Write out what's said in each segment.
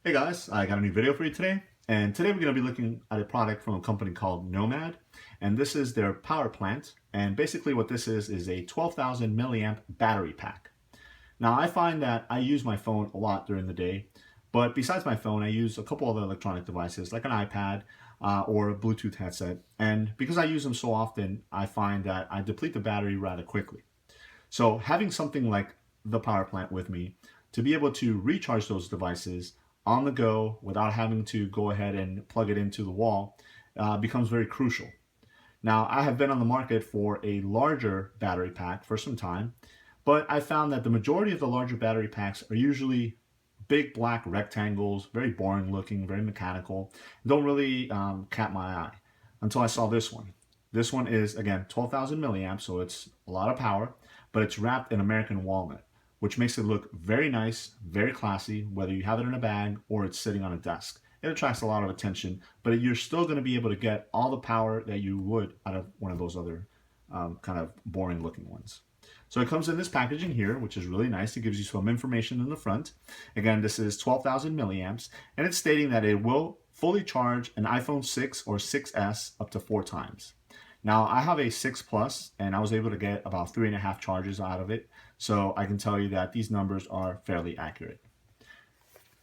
Hey guys, I got a new video for you today, and today we're going to be looking at a product from a company called Nomad, and this is their power plant, and basically what this is a 12,000 milliamp battery pack. Now I find that I use my phone a lot during the day, but besides my phone I use a couple other electronic devices like an iPad or a Bluetooth headset, and because I use them so often I find that I deplete the battery rather quickly. So having something like the power plant with me to be able to recharge those devices on the go without having to go ahead and plug it into the wall becomes very crucial. Now, I have been on the market for a larger battery pack for some time, but I found that the majority of the larger battery packs are usually big black rectangles, very boring looking, very mechanical, don't really catch my eye until I saw this one. This one is, again, 12,000 milliamps, so it's a lot of power, but it's wrapped in American walnut, which makes it look very nice, very classy, whether you have it in a bag or it's sitting on a desk. It attracts a lot of attention, but you're still going to be able to get all the power that you would out of one of those other kind of boring looking ones. So it comes in this packaging here, which is really nice. It gives you some information in the front. Again, this is 12,000 milliamps, and it's stating that it will fully charge an iPhone 6 or 6S up to 4 times. Now, I have a 6 Plus, and I was able to get about 3.5 charges out of it, so I can tell you that these numbers are fairly accurate.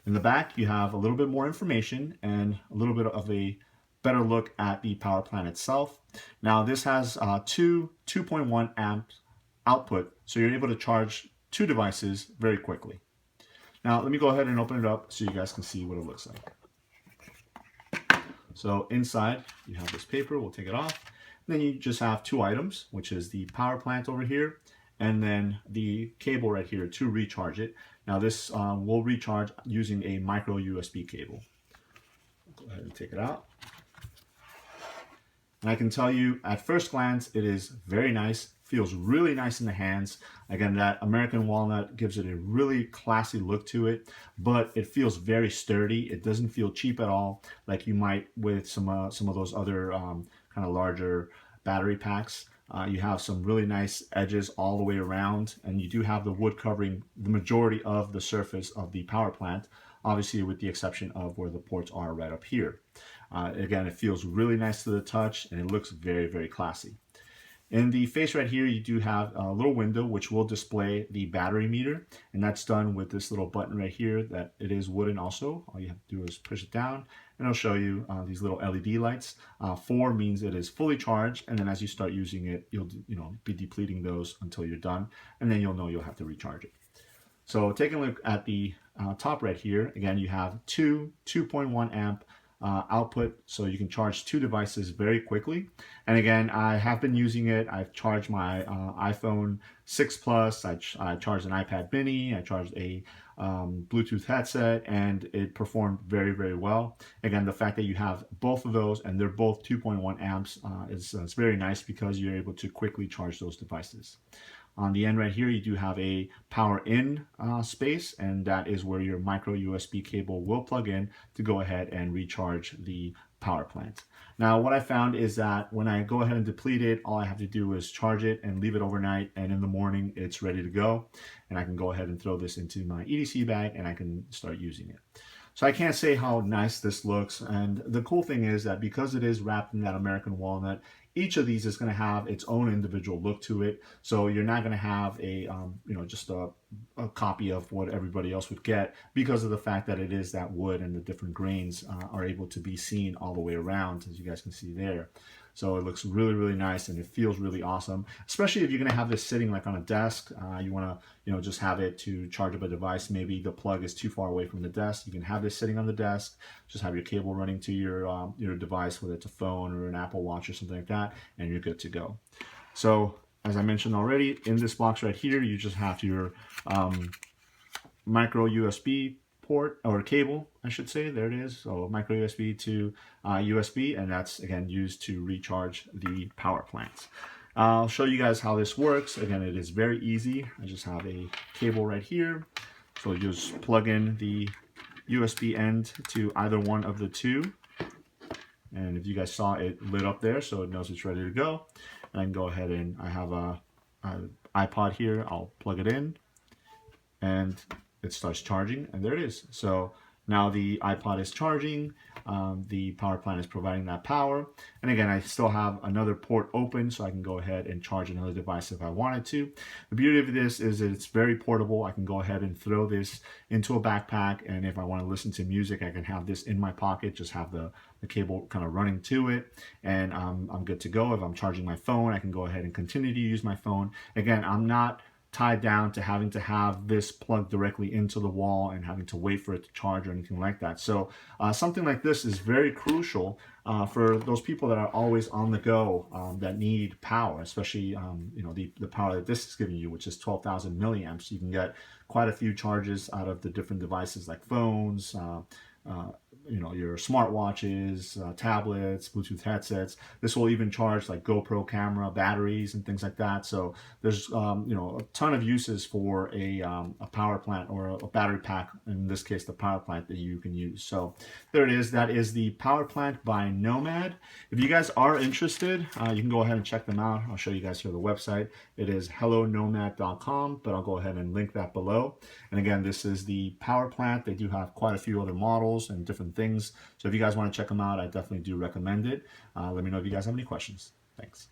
In the back, you have a little bit more information and a little bit of a better look at the power plant itself. Now, this has two 2.1 amps output, so you're able to charge two devices very quickly. Now, let me go ahead and open it up so you guys can see what it looks like. So inside, you have this paper. We'll take it off. Then you just have two items, which is the power plant over here, and then the cable right here to recharge it. Now this will recharge using a micro USB cable. Go ahead and take it out. And I can tell you at first glance, it is very nice, feels really nice in the hands. Again, that American walnut gives it a really classy look to it, but it feels very sturdy. It doesn't feel cheap at all, like you might with some of those other kind of larger battery packs. You have some really nice edges all the way around, and you do have the wood covering the majority of the surface of the power plant, obviously with the exception of where the ports are right up here. Again, it feels really nice to the touch, and it looks very, very classy. In the face right here, you do have a little window which will display the battery meter, and that's done with this little button right here that it is wooden also. All you have to do is push it down, and it'll show you these little LED lights. 4 means it is fully charged, and then as you start using it, you'll be depleting those until you're done, and then you'll know you'll have to recharge it. So taking a look at the top right here, again, you have two 2.1 amp output, so you can charge two devices very quickly. And again, I have been using it. I've charged my iPhone 6 Plus, I charged an iPad mini, I charged a Bluetooth headset, and it performed very, very well. Again, the fact that you have both of those and they're both 2.1 amps is very nice because you're able to quickly charge those devices. On the end right here, you do have a power in space, and that is where your micro USB cable will plug in to go ahead and recharge the power plant. Now, what I found is that when I go ahead and deplete it, all I have to do is charge it and leave it overnight, and in the morning it's ready to go, and I can go ahead and throw this into my EDC bag and I can start using it. So I can't say how nice this looks, and the cool thing is that because it is wrapped in that American walnut, each of these is going to have its own individual look to it. So you're not going to have a just a copy of what everybody else would get, because of the fact that it is that wood and the different grains are able to be seen all the way around, as you guys can see there. So it looks really, really nice, and it feels really awesome, especially if you're going to have this sitting like on a desk. You want to just have it to charge up a device. Maybe the plug is too far away from the desk. You can have this sitting on the desk, just have your cable running to your device, whether it's a phone or an Apple Watch or something like that, and you're good to go. So as I mentioned already, in this box right here, you just have your micro USB port, or cable, I should say. There it is. So micro USB to USB, and that's again used to recharge the power plant. I'll show you guys how this works. Again, it is very easy. I just have a cable right here. So you just plug in the USB end to either one of the two. And if you guys saw, it lit up there, so it knows it's ready to go. And I can go ahead and I have a iPod here. I'll plug it in, and it starts charging, and there it is. So Now the iPod is charging, the power plant is providing that power. And again, I still have another port open, so I can go ahead and charge another device if I wanted to. The beauty of this is that it's very portable. I can go ahead and throw this into a backpack, and if I want to listen to music, I can have this in my pocket, just have the cable kind of running to it, and I'm good to go. If I'm charging my phone, I can go ahead and continue to use my phone. Again, I'm not tied down to having to have this plugged directly into the wall and having to wait for it to charge or anything like that. So something like this is very crucial for those people that are always on the go, that need power, especially you know, the power that this is giving you, which is 12,000 milliamps. You can get quite a few charges out of the different devices like phones, you know, your smartwatches, tablets, Bluetooth headsets. This will even charge like GoPro camera batteries and things like that. So there's you know, a ton of uses for a power plant or a battery pack, in this case the power plant, that you can use. So there it is. That is the power plant by Nomad. If you guys are interested, you can go ahead and check them out. I'll show you guys here the website. It is hellonomad.com, but I'll go ahead and link that below. And again, this is the power plant. They do have quite a few other models and different things. So if you guys want to check them out, I definitely do recommend it. Let me know if you guys have any questions. Thanks.